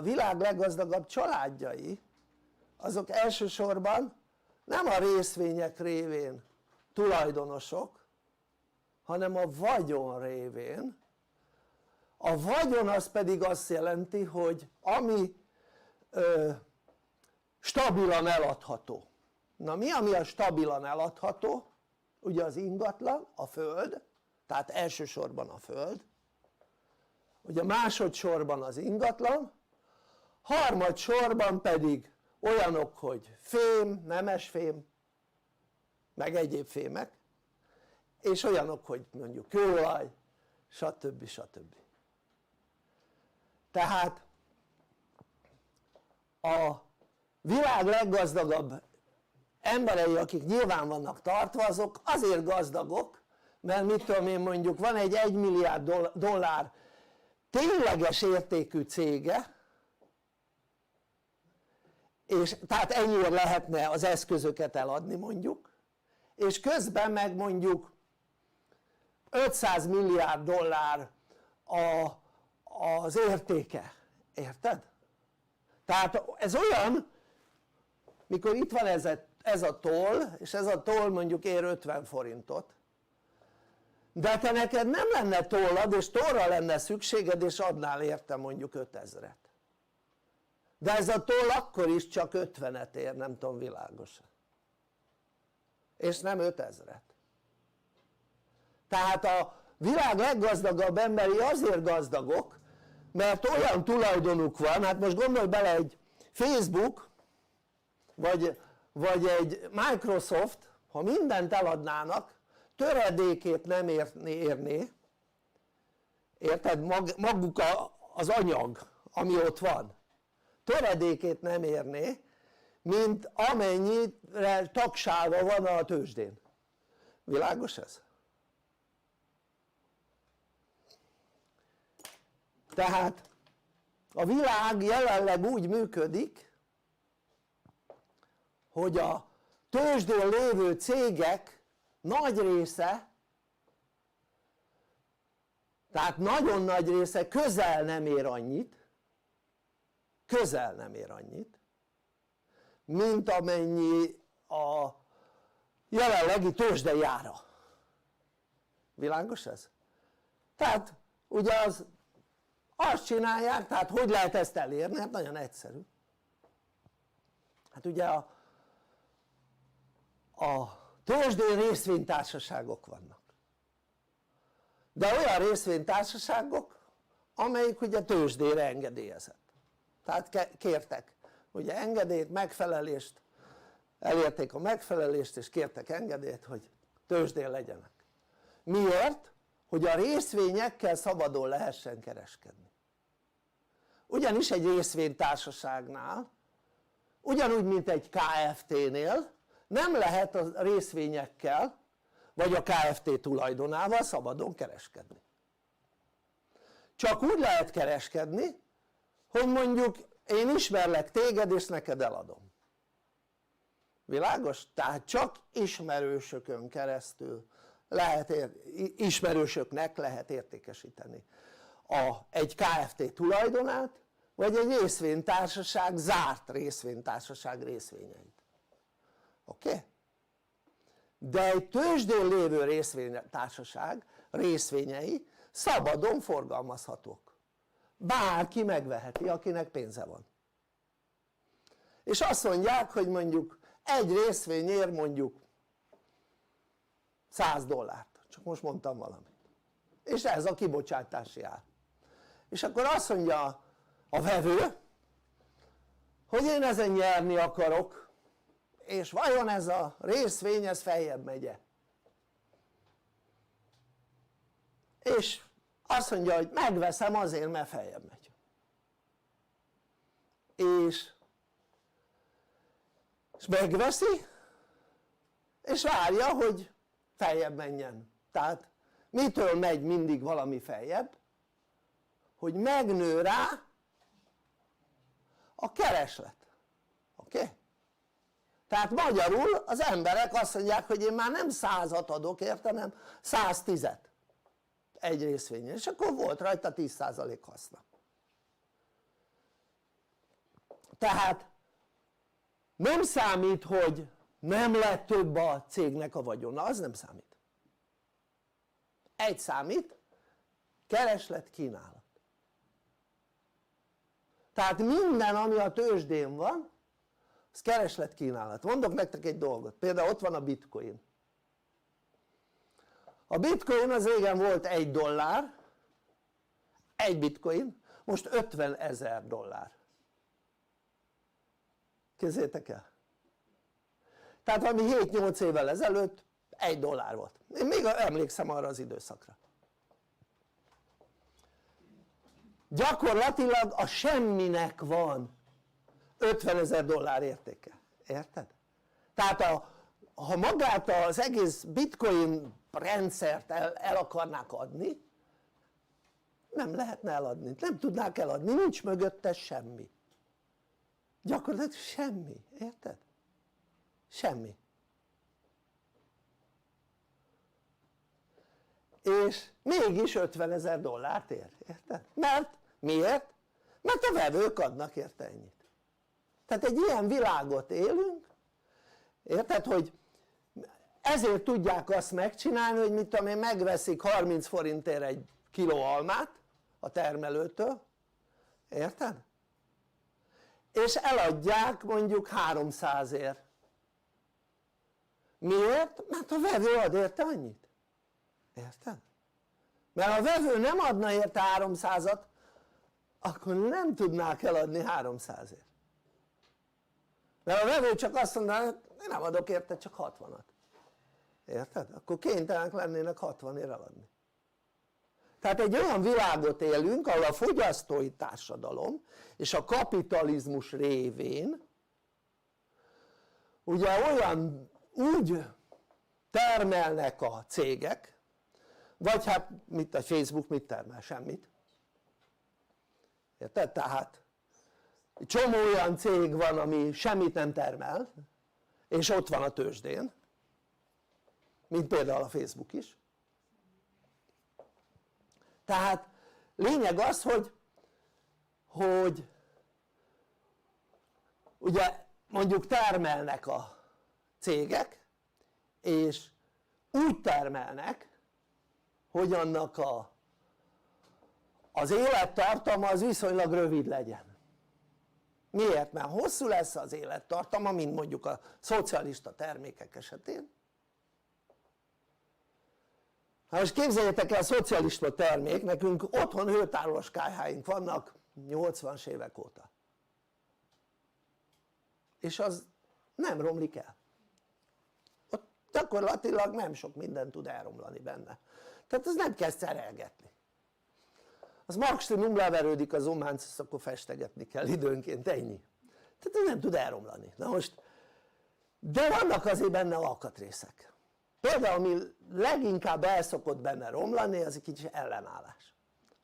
a világ leggazdagabb családjai azok elsősorban nem a részvények révén tulajdonosok, hanem a vagyon révén. A vagyon az pedig azt jelenti, hogy ami stabilan eladható. Na mi ami a stabilan eladható? Ugye az ingatlan, a föld, tehát elsősorban a föld, ugye másodszorban az ingatlan, harmadsorban pedig olyanok, hogy fém, nemesfém, meg egyéb fémek, és olyanok, hogy mondjuk kőolaj, stb. Stb. Tehát a világ leggazdagabb emberei, akik nyilván vannak tartva, azok azért gazdagok, mert mit tudom én, mondjuk van egy 1 milliárd dollár tényleges értékű cége, és tehát ennyire lehetne az eszközöket eladni mondjuk, és közben meg mondjuk 500 milliárd dollár az értéke, érted? Tehát ez olyan, mikor itt van ez a toll, és ez a toll mondjuk ér 50 forintot, de te neked nem lenne tollad, és tollra lenne szükséged, és adnál érte mondjuk 5000-et, de ez a toll akkor is csak 50-et ér, nem tudom, világos, és nem 5000-et. Tehát a világ leggazdagabb emberi azért gazdagok, mert olyan tulajdonuk van, hát most gondolj bele, egy Facebook vagy egy Microsoft, ha mindent eladnának, töredékét nem érné, érted? Maguk az anyag, ami ott van, töredékét nem érné, mint amennyire tagsága van a tőzsdén. Világos ez? Tehát a világ jelenleg úgy működik, hogy a tőzsdén lévő cégek nagy része, tehát nagyon nagy része közel nem ér annyit, mint amennyi a jelenlegi tőzsdei ára. Világos ez? Tehát ugye azt csinálják, tehát hogy lehet ezt elérni? Hát nagyon egyszerű. Hát ugye a tőzsdén részvénytársaságok vannak, de olyan részvénytársaságok, amelyik ugye tőzsdére engedélyezett, tehát kértek ugye engedélyt, megfelelést, elérték a megfelelést és kértek engedélyt, hogy tőzsdén legyenek. Miért? Hogy a részvényekkel szabadon lehessen kereskedni. Ugyanis egy részvénytársaságnál, ugyanúgy mint egy KFT-nél nem lehet a részvényekkel vagy a KFT tulajdonával szabadon kereskedni. Csak úgy lehet kereskedni, hogy mondjuk én ismerlek téged és neked eladom. Világos? Tehát csak ismerősökön keresztül ismerősöknek lehet értékesíteni egy KFT tulajdonát, vagy egy részvénytársaság, zárt részvénytársaság részvényeit. Oké? De egy tőzsdén lévő részvénytársaság részvényei szabadon forgalmazhatók. Bárki megveheti, akinek pénze van. És azt mondják, hogy mondjuk egy részvény ér mondjuk 100 dollárt, csak most mondtam valamit, és ez a kibocsátási ár. És akkor azt mondja a vevő, hogy én ezen nyerni akarok, és vajon ez a részvény ez feljebb megye? És azt mondja, hogy megveszem azért, mert feljebb megy. És megveszi, és várja, hogy feljebb menjen. Tehát mitől megy mindig valami feljebb? Hogy megnő rá a kereslet. Oké? Tehát magyarul az emberek azt mondják, hogy én már nem 100-at adok érte, hanem 110-et egy részvényen, és akkor volt rajta 10% haszna. Tehát nem számít, hogy nem lett több a cégnek a vagyona, az nem számít. Egy számít, kereslet, kínálat. Tehát minden, ami a tőzsdén van, az kereslet, kínálat. Mondok nektek egy dolgot, például ott van a bitcoin. A bitcoin az régen volt $1, egy bitcoin, most 50 000 dollár. Képzeljétek el? Tehát valami 7-8 évvel ezelőtt $1 volt. Én még emlékszem arra az időszakra. Gyakorlatilag a semminek van 50 000 dollár értéke. Érted? Tehát ha magát az egész bitcoin rendszert el akarnák adni, nem lehetne eladni, nem tudnák eladni, nincs mögötte semmi. Gyakorlatilag semmi, érted? Semmi. És mégis 50 000 dollárt ér, érted? Mert miért? Mert a vevők adnak érte ennyit. Tehát egy ilyen világot élünk, érted, hogy ezért tudják azt megcsinálni, hogy mit tudom én, megveszik 30 forintért egy kiló almát a termelőtől, érted? És eladják mondjuk 300-ért. Miért? Mert a vevő ad érte annyit, érted? Mert ha a vevő nem adna érte 300-at, akkor nem tudnák eladni 300-ért. Mert a vevő csak azt mondaná, hogy én nem adok érte, csak 60-at. Érted? Akkor kénytelenek lennének 60-ért eladni. Tehát egy olyan világot élünk, ahol a fogyasztói társadalom és a kapitalizmus révén ugye úgy termelnek a cégek, vagy hát mit a Facebook mit termel? Semmit. Érted? Tehát csomó olyan cég van, ami semmit nem termel, és ott van a tőzsdén, mint például a Facebook is. Tehát lényeg az, hogy ugye mondjuk termelnek a cégek, és úgy termelnek, hogy annak az élettartama az viszonylag rövid legyen. Miért? Mert hosszú lesz az élettartama, mint mondjuk a szocialista termékek esetén. Hát most képzeljétek el, a szocialista termék, nekünk otthon hőtárolós kályháink vannak 80-as évek óta. És az nem romlik el. Ott gyakorlatilag nem sok minden tud elromlani benne. Tehát ez nem kell szerelgetni. Az marximum leverődik az ománc, akkor festegetni kell időnként, ennyi. Tehát ez nem tud elromlani. Na most, de vannak azért benne alkatrészek. Például ami leginkább el szokott benne romlani, az egy kicsi ellenállás.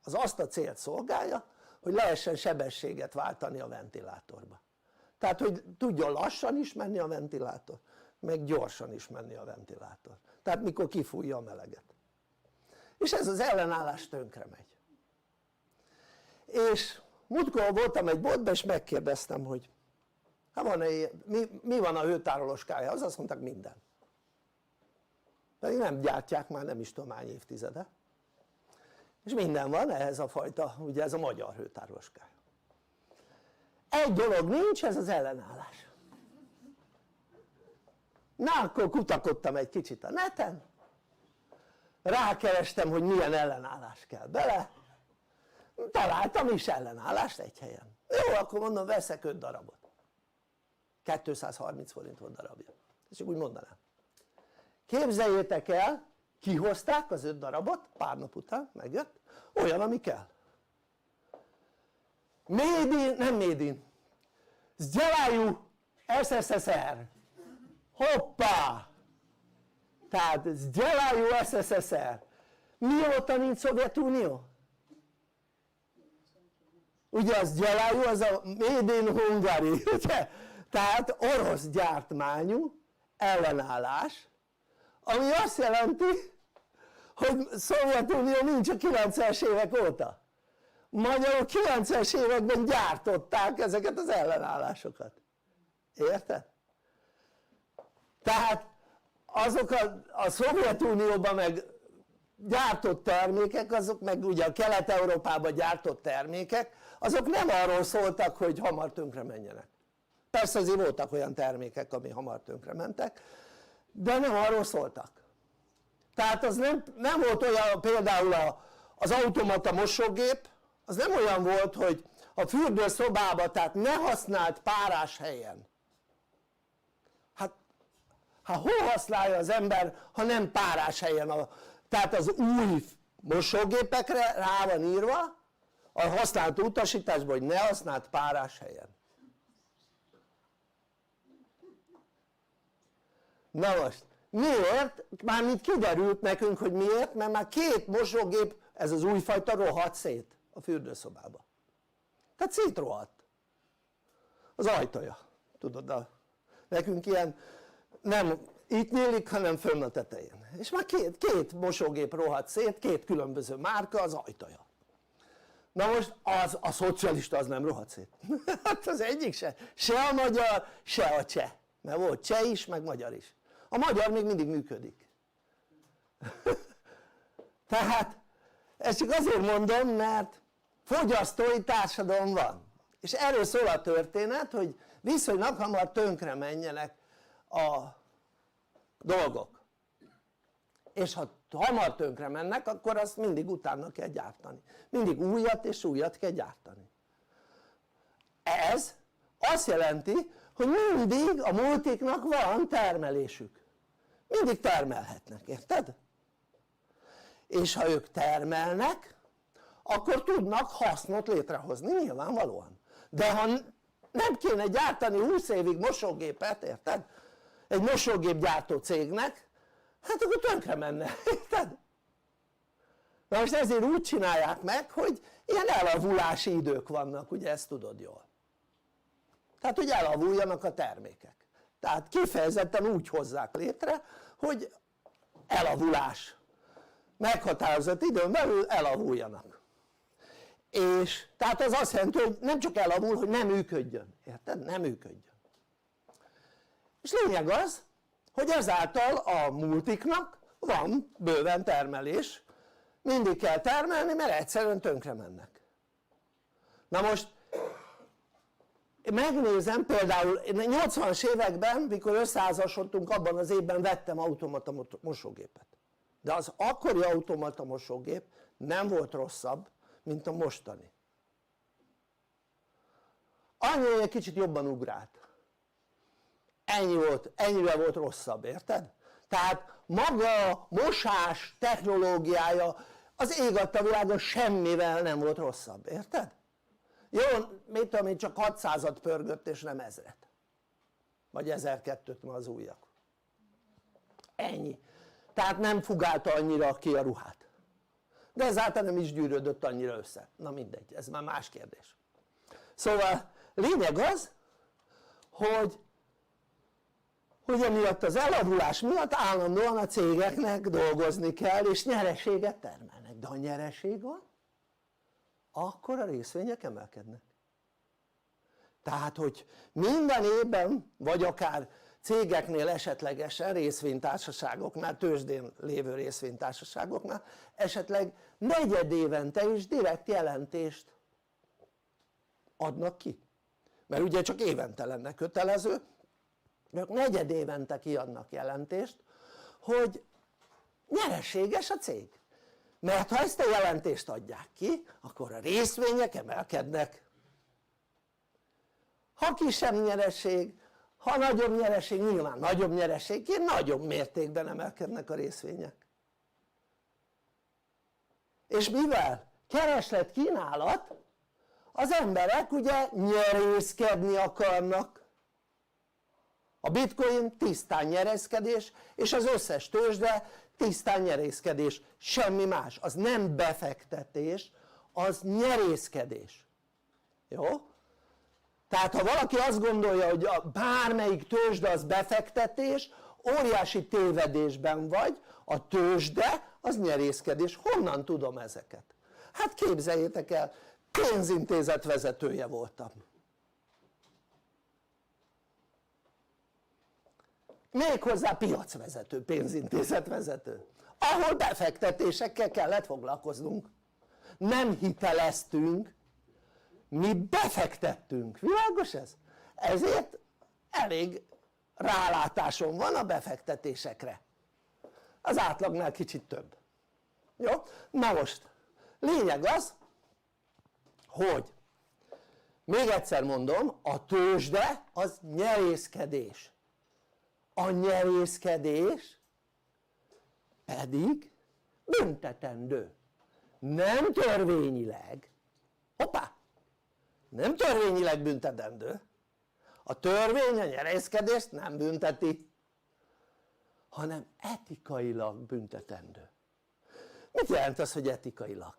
Az azt a célt szolgálja, hogy lehessen sebességet váltani a ventilátorba. Tehát hogy tudjon lassan is menni a ventilátor, meg gyorsan is menni a ventilátor. Tehát mikor kifújja a meleget. És ez az ellenállás tönkre megy. És múltkor voltam egy boltban, és megkérdeztem, hogy hát mi van a hőtárolós kályhához? Azt mondták, minden. Pedig nem gyártják már nem is tudom hány évtizede. És minden van ehhez a fajta, ugye ez a magyar hőtárolós kályha. Egy dolog nincs, ez az ellenállás. Na akkor kutakodtam egy kicsit a neten, rákerestem, hogy milyen ellenállás kell bele, találtam is ellenállást egy helyen. Jó, akkor mondom, veszek 5 darabot. 230 forint volt darabja. És úgy mondanám. Képzeljétek el, kihozták az 5 darabot, pár nap után megjött, olyan, ami kell. Nem made in, Zgyelaju SSSR. Hoppá! Tehát Zgyelaju SSSR. Mióta nincs Szovjetunió? Ugye az Zgyelaju, az a made in Hungary, ugye? Tehát orosz gyártmányú ellenállás, ami azt jelenti, hogy Szovjetunió nincs a 90-es évek óta. magyarok 90-es években gyártották ezeket az ellenállásokat, érted? Tehát azok a Szovjetunióban meg gyártott termékek, azok meg ugye a Kelet-Európában gyártott termékek, azok nem arról szóltak, hogy hamar tönkre menjenek. Persze azért voltak olyan termékek, ami hamar tönkre mentek, de nem arról szóltak. Tehát az nem volt olyan, például az automata mosógép, az nem olyan volt, hogy a fürdőszobában, tehát ne használt párás helyen. Hát hol használja az ember, ha nem párás helyen? Tehát az új mosógépekre rá van írva a használt utasításban, hogy ne használt párás helyen. Na most, miért? Mármint kiderült nekünk, hogy miért, mert már 2 mosógép, ez az újfajta rohadt szét a fürdőszobába. Tehát szétrohadt az ajtaja, tudod, nekünk ilyen nem itt nyílik, hanem fönn a tetején, és már két mosógép rohadt szét, 2 különböző márka az ajtaja. Na most a szocialista az nem rohadt szét. Hát az egyik se a magyar, se a cseh, mert volt cseh is, meg magyar is. A magyar még mindig működik. Tehát ezt csak azért mondom, mert fogyasztói társadalom van, és erről szól a történet, hogy viszonylag hamar tönkre menjenek a dolgok, és ha hamar tönkre mennek, akkor azt mindig utána kell gyártani, mindig újat és újat kell gyártani. Ez azt jelenti, hogy mindig a multiknak van termelésük, mindig termelhetnek, érted? És ha ők termelnek, akkor tudnak hasznot létrehozni, nyilvánvalóan. De ha nem kéne gyártani 20 évig mosógépet, érted? Egy mosógépgyártó cégnek, hát akkor tönkre menne, érted? Na most ezért úgy csinálják meg, hogy ilyen elavulási idők vannak, ugye ezt tudod jól. Tehát hogy elavuljanak a termékek. Tehát kifejezetten úgy hozzák létre, hogy elavulás. Meghatározott időn belül elavuljanak. És tehát az azt jelenti, hogy nem csak elavul, hogy nem működjön, érted? Nem működjön. És lényeg az, hogy ezáltal a multiknak van bőven termelés, mindig kell termelni, mert egyszerűen tönkre mennek. Na most megnézem például, 80-as években, mikor összeházasodtunk, abban az évben vettem automata mosógépet. De az akkori automata mosógép nem volt rosszabb, mint a mostani. Annyi, hogy egy kicsit jobban ugrált. Ennyi volt, ennyivel volt rosszabb, érted? Tehát maga a mosás technológiája az ég adta világon semmivel nem volt rosszabb, érted? Jó, mit tudom én, csak 600-at pörgött és nem 1000-et. Vagy 1002-t ma az újak. Ennyi. Tehát nem fugálta annyira ki a ruhát. De ezáltal nem is gyűrődött annyira össze. Na mindegy, ez már más kérdés. Szóval lényeg az, hogy emiatt az elavulás miatt állandóan a cégeknek dolgozni kell és nyereséget termelnek. De ha nyereség van, akkor a részvények emelkednek. Tehát hogy minden évben, vagy akár cégeknél esetlegesen, részvénytársaságoknál, tőzsdén lévő részvénytársaságoknál esetleg negyedévente is direkt jelentést adnak ki. Mert ugye csak évente lenne kötelező, de negyedévente kiadnak jelentést, hogy nyereséges a cég. Mert ha ezt a jelentést adják ki, akkor a részvények emelkednek. Ha kisebb nyereség, ha nagyobb nyereség, nyilván nagyobb nyereségként nagyobb mértékben emelkednek a részvények. És mivel kereslet kínálat, az emberek ugye nyerészkedni akarnak. A bitcoin tisztán nyerészkedés, és az összes tőzsde tisztán nyerészkedés, semmi más. Az nem befektetés, az nyerészkedés. Jó? Tehát ha valaki azt gondolja, hogy bármelyik tőzsde az befektetés, óriási tévedésben vagy, a tőzsde az nyerészkedés. Honnan tudom ezeket? Hát képzeljétek el, pénzintézet vezetője voltam. Méghozzá piacvezető, pénzintézet vezető, ahol befektetésekkel kellett foglalkoznunk. Nem hiteleztünk, mi befektettünk, világos ez? Ezért elég rálátásom van a befektetésekre, az átlagnál kicsit több. Jó? Na most lényeg az, hogy még egyszer mondom, a tőzsde az nyerészkedés, a nyerészkedés pedig büntetendő, nem törvényileg, hoppá, nem törvényileg büntetendő, a törvény a nyerészkedést nem bünteti, hanem etikailag büntetendő. Mit jelent az, hogy etikailag?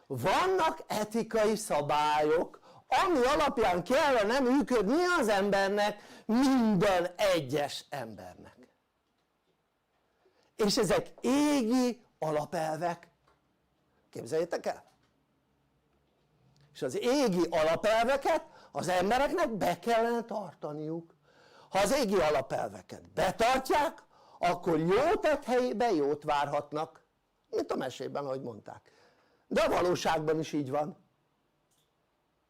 Vannak etikai szabályok, ami alapján kellene működni az embernek, minden egyes embernek. És ezek égi alapelvek, képzeljétek el? És az égi alapelveket az embereknek be kellene tartaniuk. Ha az égi alapelveket betartják, akkor jó tett helyébe jót várhatnak, mint a mesében, ahogy mondták. De a valóságban is így van.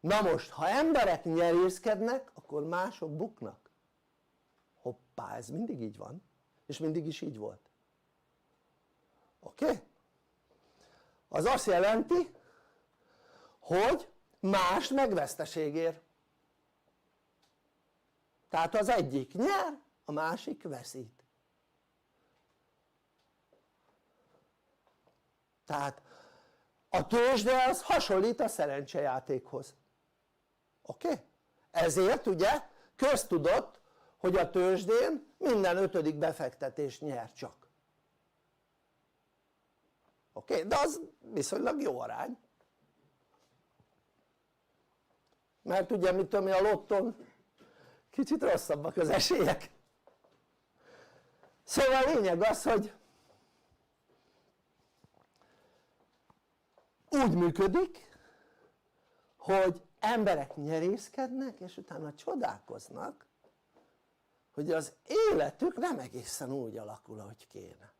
Na most, ha emberek nyerészkednek, akkor mások buknak. Hoppá, ez mindig így van, és mindig is így volt. Oké? Az azt jelenti, hogy más meg veszteségér. Tehát az egyik nyer, a másik veszít. Tehát a tőzsde az hasonlít a szerencsejátékhoz. Oké? Ezért ugye köztudott, hogy a tőzsdén minden 5. befektetés nyer csak. Oké? De az viszonylag jó arány. Mert ugye mit tudom én, a lotton kicsit rosszabbak az esélyek. Szóval a lényeg az, hogy úgy működik, hogy emberek nyerészkednek, és utána csodálkoznak, hogy az életük nem egészen úgy alakul, ahogy kéne.